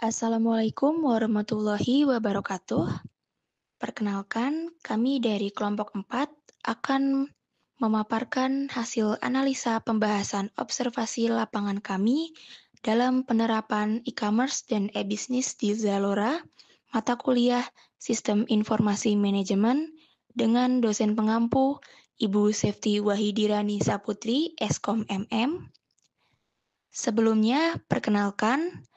Assalamualaikum warahmatullahi wabarakatuh. Perkenalkan, kami dari kelompok 4 akan memaparkan hasil analisa pembahasan observasi lapangan kami dalam penerapan e-commerce dan e-business di Zalora, mata kuliah Sistem Informasi Manajemen dengan dosen pengampu Ibu Sefti Wahidirani Saputri, Eskom MM. Sebelumnya, perkenalkan,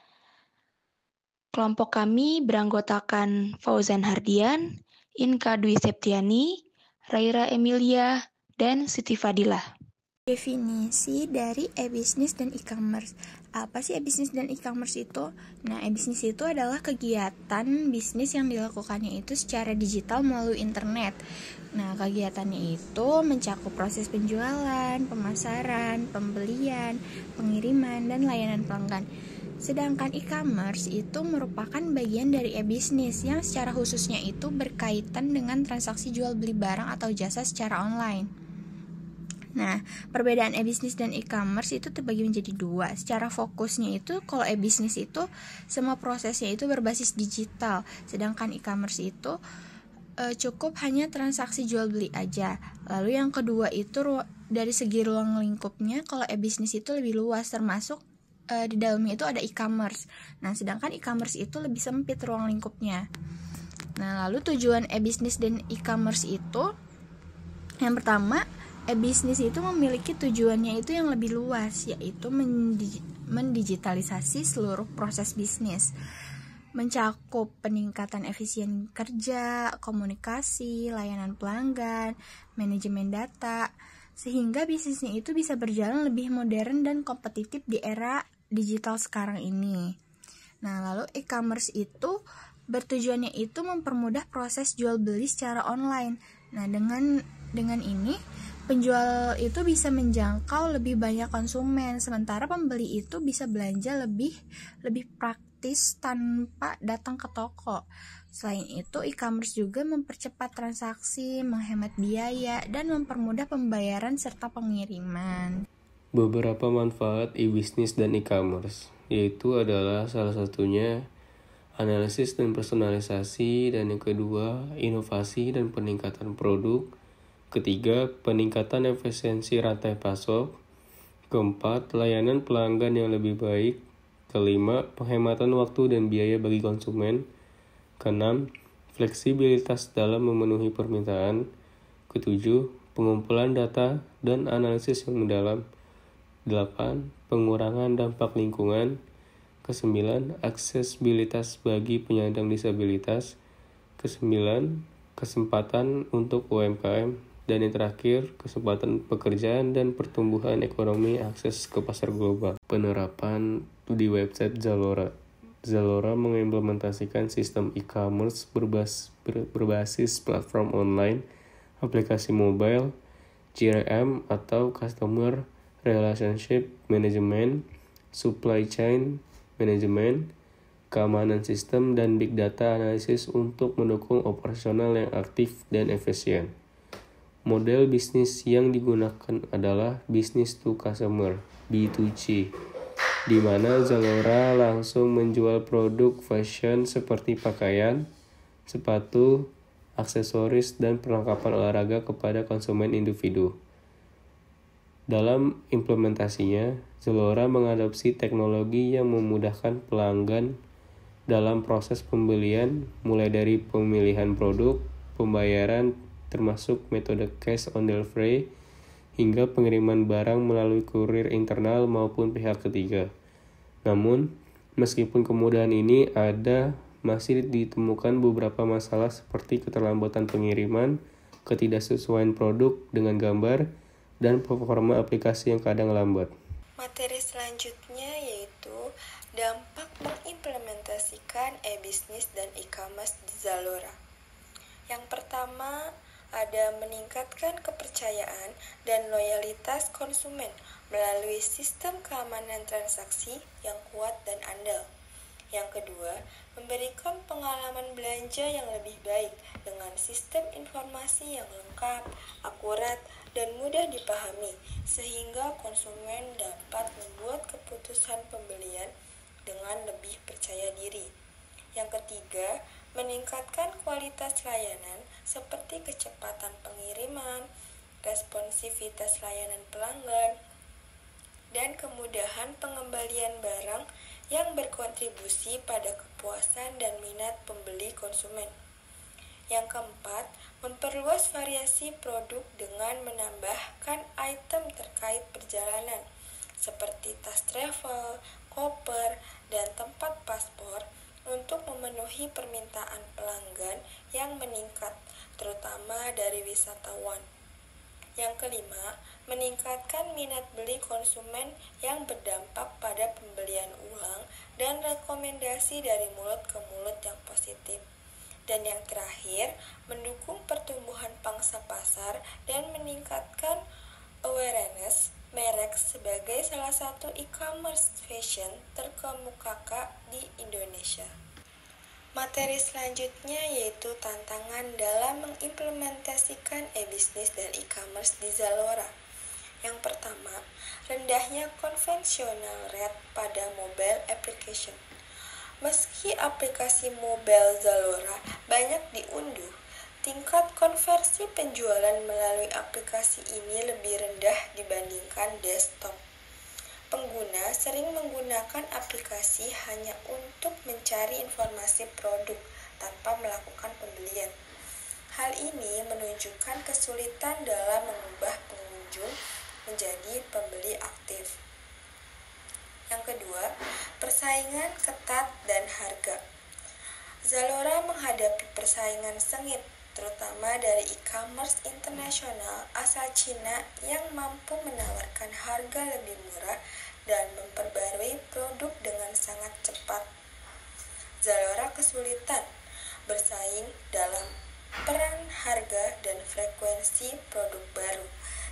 kelompok kami beranggotakan Fauzan Hardian, Inka Dwi Septiani, Raira Emilia, dan Siti Fadilah. Definisi dari e-business dan e-commerce. Apa sih e-business dan e-commerce itu? Nah, e-business itu adalah kegiatan bisnis yang dilakukannya itu secara digital melalui internet. Nah, kegiatannya itu mencakup proses penjualan, pemasaran, pembelian, pengiriman, dan layanan pelanggan. Sedangkan e-commerce itu merupakan bagian dari e-business yang secara khususnya itu berkaitan dengan transaksi jual beli barang atau jasa secara online. Nah, perbedaan e-business dan e-commerce itu terbagi menjadi dua. Secara fokusnya itu, kalau e-business itu semua prosesnya itu berbasis digital, sedangkan e-commerce itu cukup hanya transaksi jual beli aja. Lalu yang kedua itu dari segi ruang lingkupnya, kalau e-business itu lebih luas, termasuk di dalamnya itu ada e-commerce. Nah, sedangkan e-commerce itu lebih sempit ruang lingkupnya. Nah, lalu tujuan e-business dan e-commerce itu, yang pertama, e-business itu memiliki tujuannya itu yang lebih luas, yaitu mendigitalisasi seluruh proses bisnis, mencakup peningkatan efisien kerja, komunikasi, layanan pelanggan, manajemen data, sehingga bisnisnya itu bisa berjalan lebih modern dan kompetitif di era digital sekarang ini. Nah, lalu e-commerce itu bertujuannya itu mempermudah proses jual beli secara online. Nah, dengan ini penjual itu bisa menjangkau lebih banyak konsumen, sementara pembeli itu bisa belanja lebih praktis tanpa datang ke toko. Selain itu, e-commerce juga mempercepat transaksi, menghemat biaya, dan mempermudah pembayaran serta pengiriman. Beberapa manfaat e-business dan e-commerce, yaitu adalah salah satunya analisis dan personalisasi, dan yang kedua, inovasi dan peningkatan produk, ketiga, peningkatan efisiensi rantai pasok, keempat, layanan pelanggan yang lebih baik, kelima, penghematan waktu dan biaya bagi konsumen, keenam, fleksibilitas dalam memenuhi permintaan, ketujuh, pengumpulan data dan analisis yang mendalam, 8. Pengurangan dampak lingkungan. Ke-9. Aksesibilitas bagi penyandang disabilitas. Ke-9. Kesempatan untuk UMKM. Dan yang terakhir, kesempatan pekerjaan dan pertumbuhan ekonomi akses ke pasar global. Penerapan di website Zalora. Zalora mengimplementasikan sistem e-commerce berbasis platform online, aplikasi mobile, CRM atau Customer Relationship Management, Supply Chain Management, keamanan sistem, dan Big Data Analysis untuk mendukung operasional yang aktif dan efisien. Model bisnis yang digunakan adalah Business to Customer, B2C, di mana Zalora langsung menjual produk fashion seperti pakaian, sepatu, aksesoris, dan perlengkapan olahraga kepada konsumen individu. Dalam implementasinya, Zalora mengadopsi teknologi yang memudahkan pelanggan dalam proses pembelian, mulai dari pemilihan produk, pembayaran, termasuk metode cash on delivery, hingga pengiriman barang melalui kurir internal maupun pihak ketiga. Namun, meskipun kemudahan ini masih ditemukan beberapa masalah seperti keterlambatan pengiriman, ketidaksesuaian produk dengan gambar, dan performa aplikasi yang kadang lambat. Materi selanjutnya yaitu dampak mengimplementasikan e-business dan e-commerce di Zalora. Yang pertama, ada meningkatkan kepercayaan dan loyalitas konsumen melalui sistem keamanan transaksi yang kuat dan andal. Yang kedua, memberikan pengalaman belanja yang lebih baik dengan sistem informasi yang lengkap, akurat, dan mudah dipahami, sehingga konsumen dapat membuat keputusan pembelian dengan lebih percaya diri. Yang ketiga, meningkatkan kualitas layanan seperti kecepatan pengiriman, responsivitas layanan pelanggan, dan kemudahan pengembalian barang yang berkontribusi pada kepuasan dan minat pembeli konsumen. Yang keempat, memperluas variasi produk dengan menambahkan item terkait perjalanan, seperti tas travel, koper, dan tempat paspor untuk memenuhi permintaan pelanggan yang meningkat, terutama dari wisatawan. Yang kelima, meningkatkan minat beli konsumen yang berdampak pada pembelian ulang dan rekomendasi dari mulut ke mulut yang positif. Dan yang terakhir, mendukung pertumbuhan pangsa pasar dan meningkatkan awareness merek sebagai salah satu e-commerce fashion terkemuka di Indonesia. Materi selanjutnya yaitu tantangan dalam mengimplementasikan e-bisnis dan e-commerce di Zalora. Yang pertama, rendahnya conversion rate pada mobile application. Meski aplikasi mobile Zalora banyak diunduh, tingkat konversi penjualan melalui aplikasi ini lebih rendah dibandingkan desktop. Pengguna sering menggunakan aplikasi hanya untuk mencari informasi produk tanpa melakukan pembelian. Hal ini menunjukkan kesulitan dalam mengubah pengunjung menjadi pembeli aktif. Yang kedua, persaingan ketat dan harga. Zalora menghadapi persaingan sengit, terutama dari e-commerce internasional asal Cina yang mampu menawarkan harga lebih murah dan memperbarui produk dengan sangat cepat. Zalora kesulitan bersaing dalam peran harga dan frekuensi produk baru,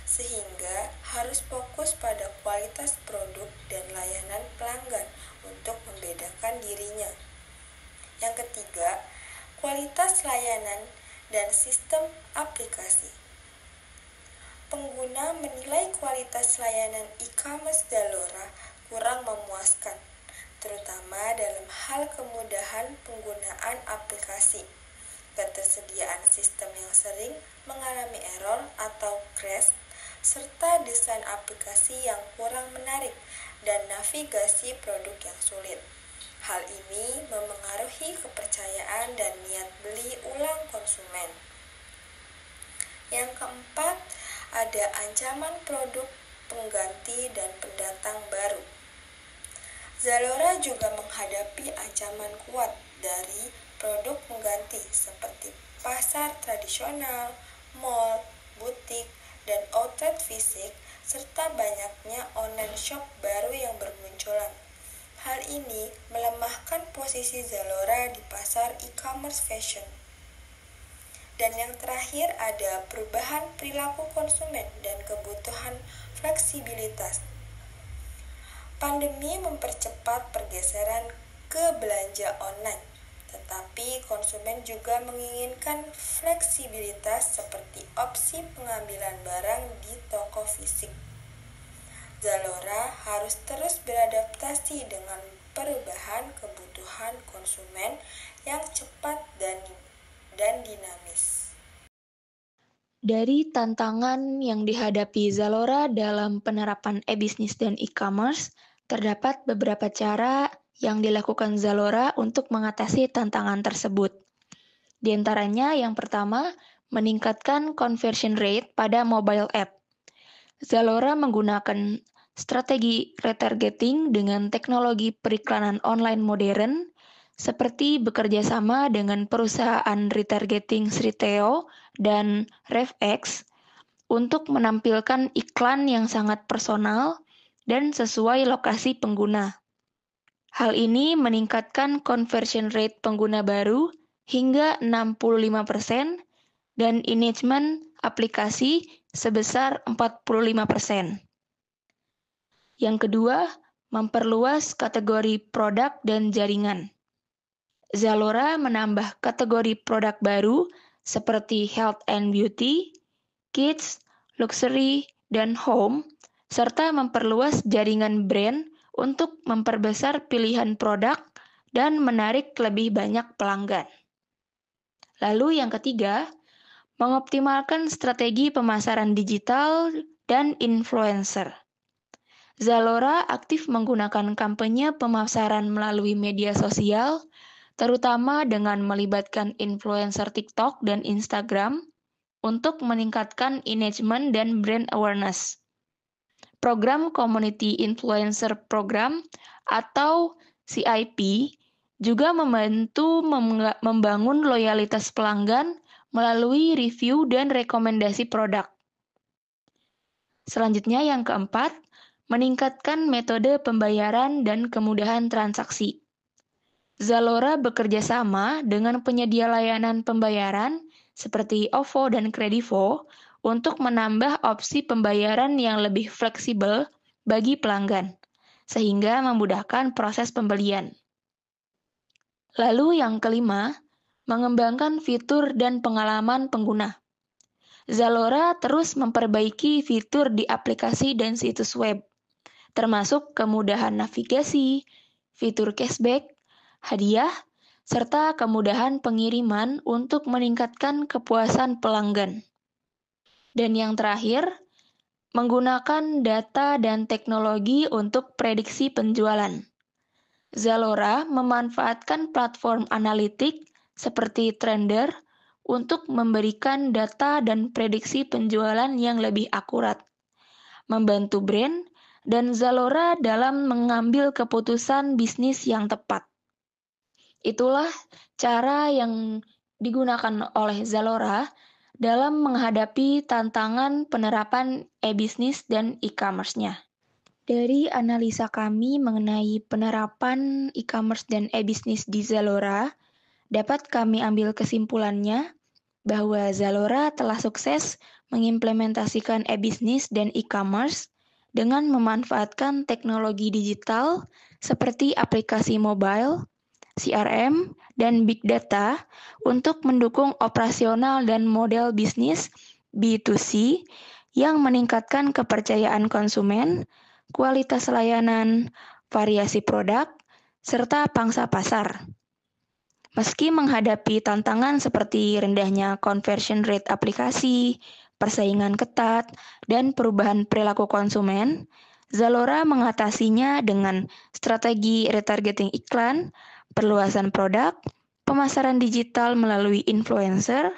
sehingga harus fokus pada kualitas produk dan layanan pelanggan untuk membedakan dirinya. Yang ketiga, kualitas layanan dan sistem aplikasi. Pengguna menilai kualitas layanan e-commerce Zalora kurang memuaskan, terutama dalam hal kemudahan penggunaan aplikasi, ketersediaan sistem yang sering mengalami error atau crash, serta desain aplikasi yang kurang menarik dan navigasi produk yang sulit. Hal ini memengaruhi kepercayaan dan niat beli ulang konsumen. Yang keempat, ada ancaman produk pengganti dan pendatang baru. Zalora juga menghadapi ancaman kuat dari produk pengganti seperti pasar tradisional, mall, butik, dan outlet fisik, serta banyaknya online shop baru yang bermunculan. Hal ini melemahkan posisi Zalora di pasar e-commerce fashion. Dan yang terakhir ada perubahan perilaku konsumen dan kebutuhan fleksibilitas. Pandemi mempercepat pergeseran ke belanja online, tetapi konsumen juga menginginkan fleksibilitas seperti opsi pengambilan barang di toko fisik. Zalora harus terus beradaptasi dengan perubahan kebutuhan konsumen yang cepat dan dinamis. Dari tantangan yang dihadapi Zalora dalam penerapan e-bisnis dan e-commerce, terdapat beberapa cara yang dilakukan Zalora untuk mengatasi tantangan tersebut. Di antaranya yang pertama, meningkatkan conversion rate pada mobile app. Zalora menggunakan strategi retargeting dengan teknologi periklanan online modern, seperti bekerja sama dengan perusahaan retargeting Sriteo dan RevX untuk menampilkan iklan yang sangat personal dan sesuai lokasi pengguna. Hal ini meningkatkan conversion rate pengguna baru hingga 65% dan engagement aplikasi sebesar 45%. Yang kedua, memperluas kategori produk dan jaringan. Zalora menambah kategori produk baru seperti health and beauty, kids, luxury, dan home, serta memperluas jaringan brand untuk memperbesar pilihan produk dan menarik lebih banyak pelanggan. Lalu yang ketiga, mengoptimalkan strategi pemasaran digital dan influencer. Zalora aktif menggunakan kampanye pemasaran melalui media sosial, terutama dengan melibatkan influencer TikTok dan Instagram untuk meningkatkan engagement dan brand awareness. Program Community Influencer Program atau CIP juga membantu membangun loyalitas pelanggan melalui review dan rekomendasi produk. Selanjutnya yang keempat, meningkatkan metode pembayaran dan kemudahan transaksi. Zalora bekerja sama dengan penyedia layanan pembayaran seperti OVO dan Kredivo untuk menambah opsi pembayaran yang lebih fleksibel bagi pelanggan, sehingga memudahkan proses pembelian. Lalu yang kelima, mengembangkan fitur dan pengalaman pengguna. Zalora terus memperbaiki fitur di aplikasi dan situs web, termasuk kemudahan navigasi, fitur cashback, hadiah, serta kemudahan pengiriman untuk meningkatkan kepuasan pelanggan. Dan yang terakhir, menggunakan data dan teknologi untuk prediksi penjualan. Zalora memanfaatkan platform analitik seperti Trender untuk memberikan data dan prediksi penjualan yang lebih akurat, membantu brand dan Zalora dalam mengambil keputusan bisnis yang tepat. Itulah cara yang digunakan oleh Zalora dalam menghadapi tantangan penerapan e-bisnis dan e-commerce-nya. Dari analisa kami mengenai penerapan e-commerce dan e-bisnis di Zalora, dapat kami ambil kesimpulannya bahwa Zalora telah sukses mengimplementasikan e-bisnis dan e-commerce dengan memanfaatkan teknologi digital seperti aplikasi mobile, CRM, dan Big Data untuk mendukung operasional dan model bisnis B2C yang meningkatkan kepercayaan konsumen, kualitas layanan, variasi produk, serta pangsa pasar. Meski menghadapi tantangan seperti rendahnya conversion rate aplikasi, persaingan ketat, dan perubahan perilaku konsumen, Zalora mengatasinya dengan strategi retargeting iklan, perluasan produk, pemasaran digital melalui influencer,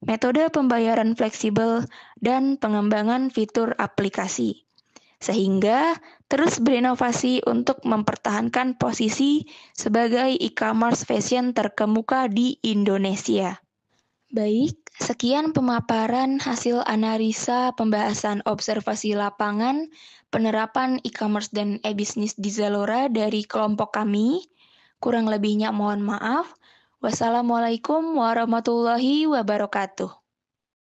metode pembayaran fleksibel, dan pengembangan fitur aplikasi. Sehingga terus berinovasi untuk mempertahankan posisi sebagai e-commerce fashion terkemuka di Indonesia. Baik, sekian pemaparan hasil analisa pembahasan observasi lapangan penerapan e-commerce dan e-bisnis di Zalora dari kelompok kami. Kurang lebihnya mohon maaf. Wassalamualaikum warahmatullahi wabarakatuh.